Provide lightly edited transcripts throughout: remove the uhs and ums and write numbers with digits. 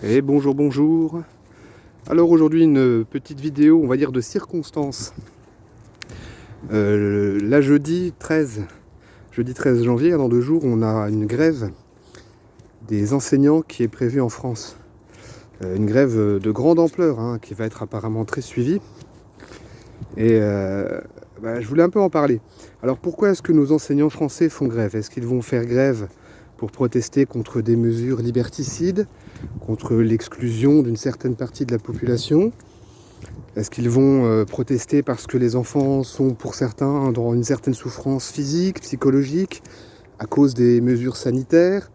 Et bonjour, bonjour. Alors aujourd'hui une petite vidéo, on va dire de circonstance. Là jeudi 13 janvier, dans 2 jours, on a une grève des enseignants qui est prévue en France. Une grève de grande ampleur, qui va être apparemment très suivie. Et je voulais un peu en parler. Alors pourquoi est-ce que nos enseignants français font grève? Est-ce qu'ils vont faire grève pour protester contre des mesures liberticides, contre l'exclusion d'une certaine partie de la population? Est-ce qu'ils vont protester parce que les enfants sont pour certains dans une certaine souffrance physique, psychologique, à cause des mesures sanitaires,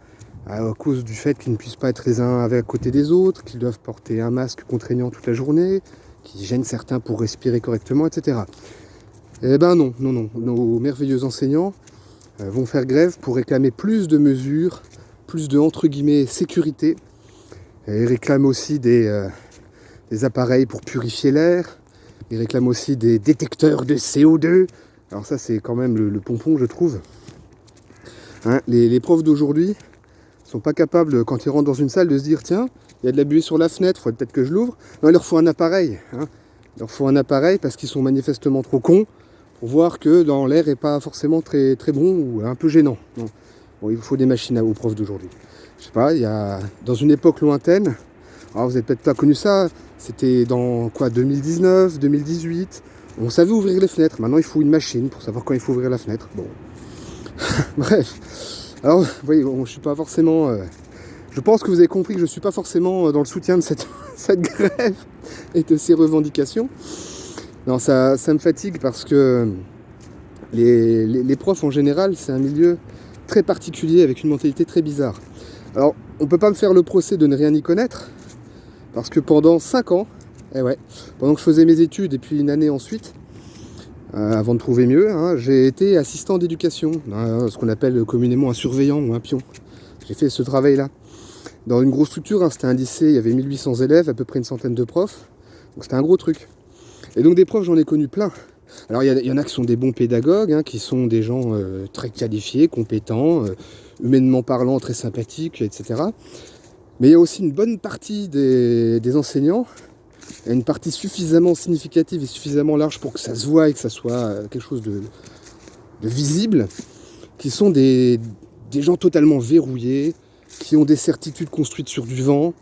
à cause du fait qu'ils ne puissent pas être les uns à côté des autres, qu'ils doivent porter un masque contraignant toute la journée, qui gêne certains pour respirer correctement, etc. Eh ben non, nos merveilleux enseignants vont faire grève pour réclamer plus de mesures, plus de, entre guillemets, sécurité. Et ils réclament aussi des appareils pour purifier l'air. Ils réclament aussi des détecteurs de CO2. Alors ça, c'est quand même le pompon, je trouve. Les profs d'aujourd'hui sont pas capables, quand ils rentrent dans une salle, de se dire « Tiens, il y a de la buée sur la fenêtre, il faudrait peut-être que je l'ouvre. » Non, il leur faut un appareil. Il leur faut un appareil parce qu'ils sont manifestement trop cons pour voir que dans l'air n'est pas forcément très, très bon ou un peu gênant. Non. Bon, il faut des machines aux profs d'aujourd'hui. Je sais pas, il y a dans une époque lointaine, alors vous n'avez peut-être pas connu ça, c'était dans 2019, 2018, on savait ouvrir les fenêtres. Maintenant il faut une machine pour savoir quand il faut ouvrir la fenêtre. Bon. Bref. Alors, vous voyez, je suis pas forcément. Je pense que vous avez compris que je ne suis pas forcément dans le soutien de cette grève et de ces revendications. Non, ça me fatigue parce que les profs en général, c'est un milieu très particulier avec une mentalité très bizarre. Alors, on ne peut pas me faire le procès de ne rien y connaître parce que pendant 5 ans, pendant que je faisais mes études et puis une année ensuite, avant de trouver mieux, j'ai été assistant d'éducation, ce qu'on appelle communément un surveillant ou un pion. J'ai fait ce travail-là. Dans une grosse structure, c'était un lycée, il y avait 1800 élèves, à peu près une centaine de profs. Donc c'était un gros truc. Et donc des profs, j'en ai connu plein. Alors il y en a qui sont des bons pédagogues, qui sont des gens très qualifiés, compétents, humainement parlant, très sympathiques, etc. Mais il y a aussi une bonne partie des enseignants, une partie suffisamment significative et suffisamment large pour que ça se voie et que ça soit quelque chose de visible, qui sont des gens totalement verrouillés, qui ont des certitudes construites sur du vent,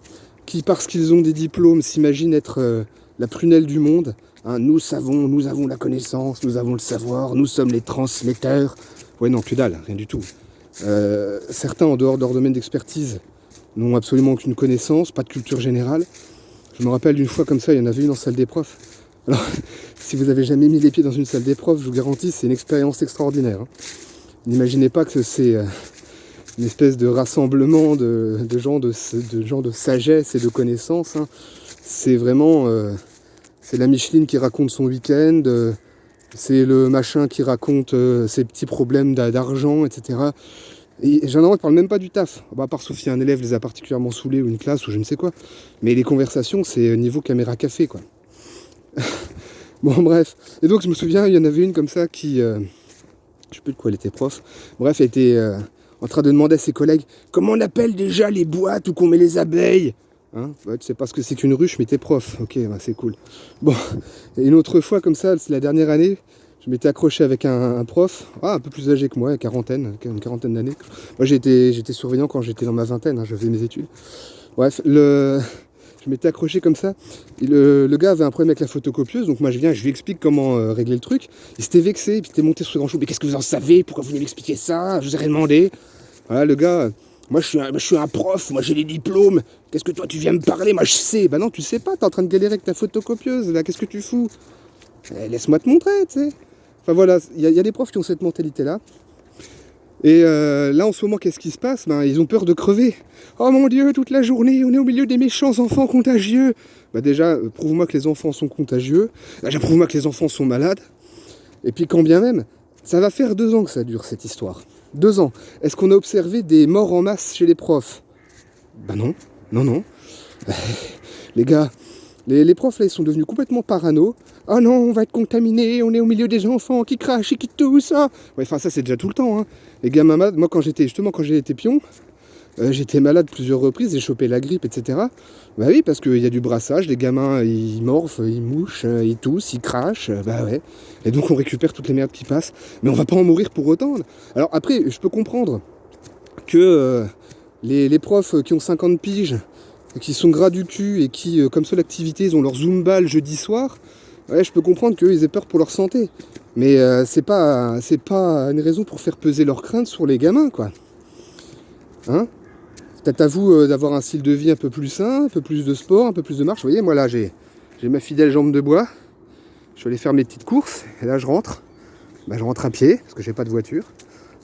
qui, parce qu'ils ont des diplômes, s'imaginent être la prunelle du monde. Nous savons, nous avons la connaissance, nous avons le savoir, nous sommes les transmetteurs. Ouais, non, que dalle, rien du tout. Certains, en dehors de leur domaine d'expertise, n'ont absolument aucune connaissance, pas de culture générale. Je me rappelle d'une fois comme ça, il y en avait une en salle des profs. Alors, si vous avez jamais mis les pieds dans une salle des profs, je vous garantis, c'est une expérience extraordinaire. N'imaginez pas que c'est une espèce de rassemblement de gens de sagesse et de connaissances. C'est vraiment... c'est la Micheline qui raconte son week-end, c'est le machin qui raconte ses petits problèmes d'argent, etc. Et j'en ne parle même pas du taf, à part sauf si un élève les a particulièrement saoulés ou une classe ou je ne sais quoi. Mais les conversations, c'est niveau caméra café, quoi. Bon, bref. Et donc, je me souviens, il y en avait une comme ça qui... je sais plus de quoi elle était prof. Bref, elle était en train de demander à ses collègues « Comment on appelle déjà les boîtes où qu'on met les abeilles ?» Tu sais pas ce que c'est qu'une ruche, mais t'es prof. Ok, c'est cool. Bon, et une autre fois comme ça, c'est la dernière année, je m'étais accroché avec un prof, un peu plus âgé que moi, une quarantaine d'années. Moi j'étais surveillant quand j'étais dans ma vingtaine, je faisais mes études. Bref, je m'étais accroché comme ça. Et le gars avait un problème avec la photocopieuse, donc moi je lui explique comment régler le truc. Il s'était vexé, puis il était monté sur le grand chou. Mais qu'est-ce que vous en savez? Pourquoi vous venez m'expliquer ça? Je vous ai rien demandé. Voilà, le gars... Moi je suis un prof, moi j'ai les diplômes, qu'est-ce que toi tu viens me parler? Moi je sais. Bah non, tu sais pas, t'es en train de galérer avec ta photocopieuse, là, qu'est-ce que tu fous? Laisse-moi te montrer, tu sais. Enfin voilà, il y a des profs qui ont cette mentalité-là. Et là en ce moment, qu'est-ce qui se passe? Ils ont peur de crever. Oh mon Dieu, toute la journée, on est au milieu des méchants enfants contagieux. Bah déjà, prouve-moi que les enfants sont contagieux. Déjà, prouve-moi que les enfants sont malades. Et puis quand bien même, ça va faire 2 ans que ça dure cette histoire. 2 ans. Est-ce qu'on a observé des morts en masse chez les profs? Bah non. Les gars, les profs là, ils sont devenus complètement parano. Oh non, on va être contaminé, on est au milieu des enfants qui crachent et qui toussent. Ouais, enfin ça c'est déjà tout le temps. Les gamins, moi quand j'ai été pion, J'étais malade plusieurs reprises, j'ai chopé la grippe, etc. Bah oui, parce qu'il y a du brassage, les gamins ils morfent, ils mouchent, ils toussent, ils crachent, bah ouais. Et donc on récupère toutes les merdes qui passent. Mais on va pas en mourir pour autant. Alors après, je peux comprendre que les profs qui ont 50 piges, qui sont gras du cul et qui, comme seule activité, ils ont leur Zumba le jeudi soir, ouais, je peux comprendre qu'eux ils aient peur pour leur santé. Mais c'est pas une raison pour faire peser leurs craintes sur les gamins, quoi. Hein? Peut-être à vous d'avoir un style de vie un peu plus sain, un peu plus de sport, un peu plus de marche. Vous voyez, moi là, j'ai ma fidèle jambe de bois. Je suis allé faire mes petites courses. Et là, je rentre. Bah, je rentre à pied, parce que j'ai pas de voiture.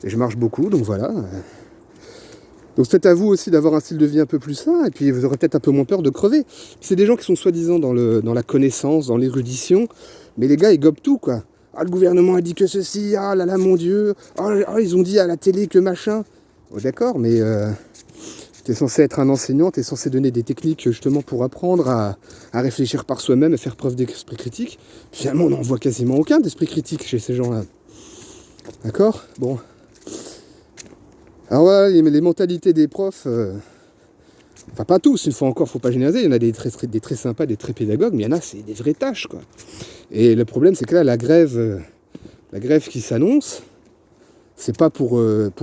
Et je marche beaucoup, donc voilà. Donc c'est peut-être à vous aussi d'avoir un style de vie un peu plus sain. Et puis vous aurez peut-être un peu moins peur de crever. C'est des gens qui sont soi-disant dans la connaissance, dans l'érudition. Mais les gars, ils gobent tout, quoi. Ah, le gouvernement a dit que ceci. Ah là là, mon Dieu. Ah, ils ont dit à la télé que machin. Oh, d'accord, mais... T'es censé être un enseignant, t'es censé donner des techniques justement pour apprendre à réfléchir par soi-même, à faire preuve d'esprit critique. Finalement, on n'en voit quasiment aucun d'esprit critique chez ces gens-là. D'accord? Bon. Alors voilà, les mentalités des profs, enfin pas tous, une fois encore, faut pas généraliser, il y en a des très sympas, des très pédagogues, mais il y en a, c'est des vraies tâches, quoi. Et le problème, c'est que là, la grève qui s'annonce, c'est pas pour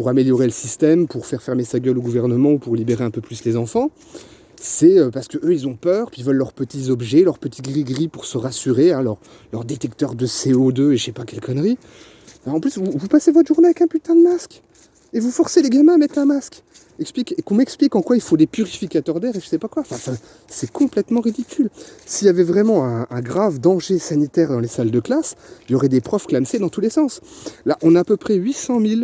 améliorer le système, pour faire fermer sa gueule au gouvernement ou pour libérer un peu plus les enfants. C'est parce qu'eux, ils ont peur, puis ils veulent leurs petits objets, leurs petits gris-gris pour se rassurer, hein, leur détecteur de CO2 et je sais pas quelle connerie. Alors en plus, vous passez votre journée avec un putain de masque. Et vous forcez les gamins à mettre un masque. Qu'on m'explique en quoi il faut des purificateurs d'air et je sais pas quoi. Enfin, c'est complètement ridicule. S'il y avait vraiment un grave danger sanitaire dans les salles de classe, il y aurait des profs clamsés dans tous les sens. Là, on a à peu près 800 000,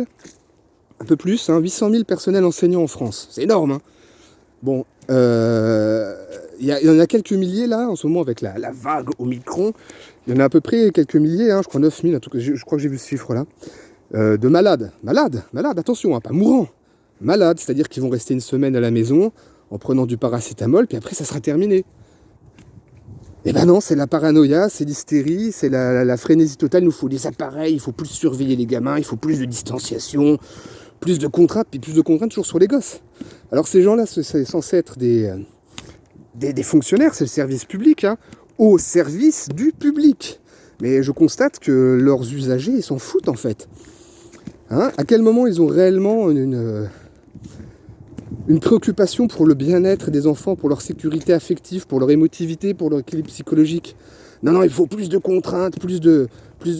un peu plus, 800 000 personnels enseignants en France. C'est énorme, hein. Bon, il y en a quelques milliers là, en ce moment avec la vague Omicron. Il y en a à peu près quelques milliers, je crois 9 000, je crois que j'ai vu ce chiffre-là. De malades, attention, pas mourants, malades, c'est-à-dire qu'ils vont rester une semaine à la maison en prenant du paracétamol, puis après ça sera terminé. Et ben non, c'est la paranoïa, c'est l'hystérie, c'est la frénésie totale, il nous faut des appareils, il faut plus surveiller les gamins, il faut plus de distanciation, plus de contraintes, puis plus de contraintes toujours sur les gosses. Alors ces gens-là, c'est censé être des fonctionnaires, c'est le service public, au service du public. Mais je constate que leurs usagers, ils s'en foutent en fait. À quel moment ils ont réellement une préoccupation pour le bien-être des enfants, pour leur sécurité affective, pour leur émotivité, pour leur équilibre psychologique? Non, il faut plus de contraintes, plus de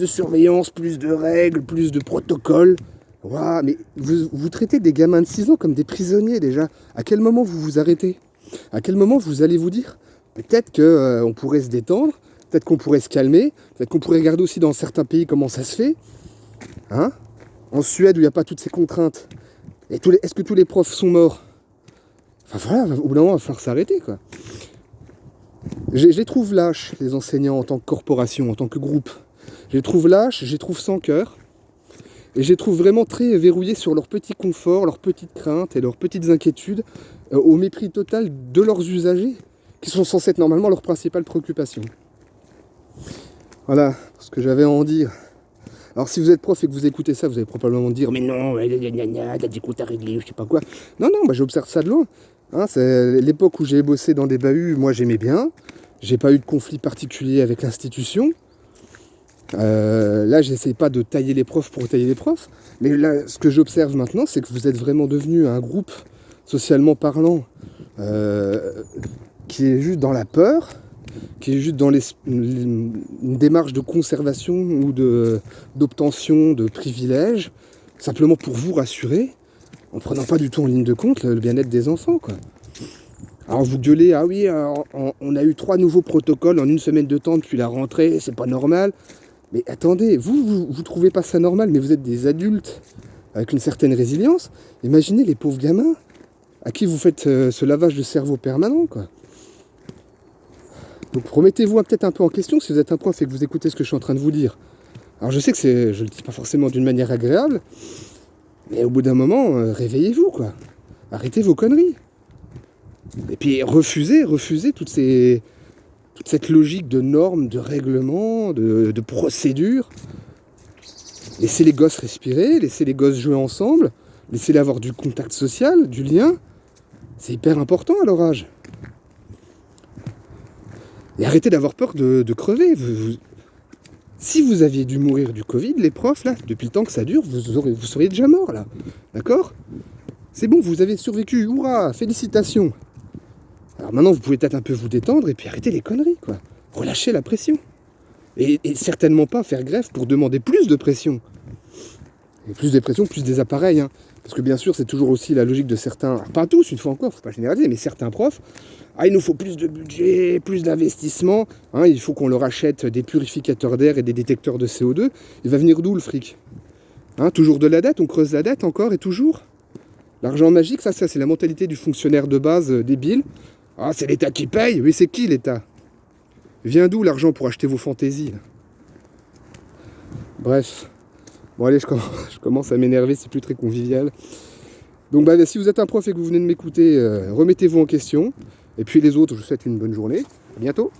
surveillance, plus de règles, plus de protocoles. Wow, mais vous traitez des gamins de 6 ans comme des prisonniers déjà. À quel moment vous vous arrêtez? À quel moment vous allez vous dire peut-être qu'on pourrait se détendre, peut-être qu'on pourrait se calmer, peut-être qu'on pourrait regarder aussi dans certains pays comment ça se fait. En Suède où il n'y a pas toutes ces contraintes. Et est-ce que tous les profs sont morts? Enfin voilà, au bout d'un moment, il va falloir s'arrêter, quoi. Je les trouve lâches, les enseignants, en tant que corporation, en tant que groupe. Je les trouve lâches, je les trouve sans cœur. Et je les trouve vraiment très verrouillés sur leur petit confort, leurs petites craintes et leurs petites inquiétudes, au mépris total de leurs usagers, qui sont censés être normalement leur principale préoccupation. Voilà ce que j'avais à en dire. Alors si vous êtes prof et que vous écoutez ça, vous allez probablement dire « Mais non, t'as des comptes à régler, je sais pas quoi. » Non, moi j'observe ça de loin. C'est l'époque où j'ai bossé dans des bahuts, moi j'aimais bien. J'ai pas eu de conflit particulier avec l'institution. Là, j'essaie pas de tailler les profs pour tailler les profs. Mais là, ce que j'observe maintenant, c'est que vous êtes vraiment devenu un groupe, socialement parlant, qui est juste dans la peur, qui est juste dans une démarche de conservation ou d'obtention de privilèges, simplement pour vous rassurer, en prenant pas du tout en ligne de compte le bien-être des enfants, quoi. Alors vous gueulez, ah oui, on a eu 3 nouveaux protocoles en une semaine de temps depuis la rentrée, c'est pas normal. Mais attendez, vous trouvez pas ça normal, mais vous êtes des adultes avec une certaine résilience. Imaginez les pauvres gamins à qui vous faites ce lavage de cerveau permanent, quoi. Donc remettez-vous peut-être un peu en question si vous êtes un prof et que vous écoutez ce que je suis en train de vous dire. Alors je sais que je le dis pas forcément d'une manière agréable, mais au bout d'un moment, réveillez-vous, quoi. Arrêtez vos conneries. Et puis refusez toute cette logique de normes, de règlements, de procédures. Laissez les gosses respirer, laissez les gosses jouer ensemble, laissez-les avoir du contact social, du lien. C'est hyper important à leur âge. Et arrêtez d'avoir peur de crever. Si vous aviez dû mourir du Covid, les profs, là, depuis le temps que ça dure, vous seriez déjà mort, là. D'accord? C'est bon, vous avez survécu. Hurrah, félicitations. Alors maintenant, vous pouvez peut-être un peu vous détendre et puis arrêter les conneries, quoi. Relâchez la pression. Et certainement pas faire grève pour demander plus de pression. Et plus de pression, plus des appareils, hein. Parce que bien sûr, c'est toujours aussi la logique de certains, alors pas tous, une fois encore, faut pas généraliser, mais certains profs, il nous faut plus de budget, plus d'investissement, hein, il faut qu'on leur achète des purificateurs d'air et des détecteurs de CO2. Il va venir d'où le fric? Hein, toujours de la dette, on creuse la dette encore et toujours. L'argent magique, ça c'est la mentalité du fonctionnaire de base débile. Ah, c'est l'État qui paye? Oui, c'est qui l'État? Vient d'où l'argent pour acheter vos fantaisies là? Bref. Bon allez, je commence à m'énerver, c'est plus très convivial. Donc si vous êtes un prof et que vous venez de m'écouter, remettez-vous en question. Et puis les autres, je vous souhaite une bonne journée. À bientôt.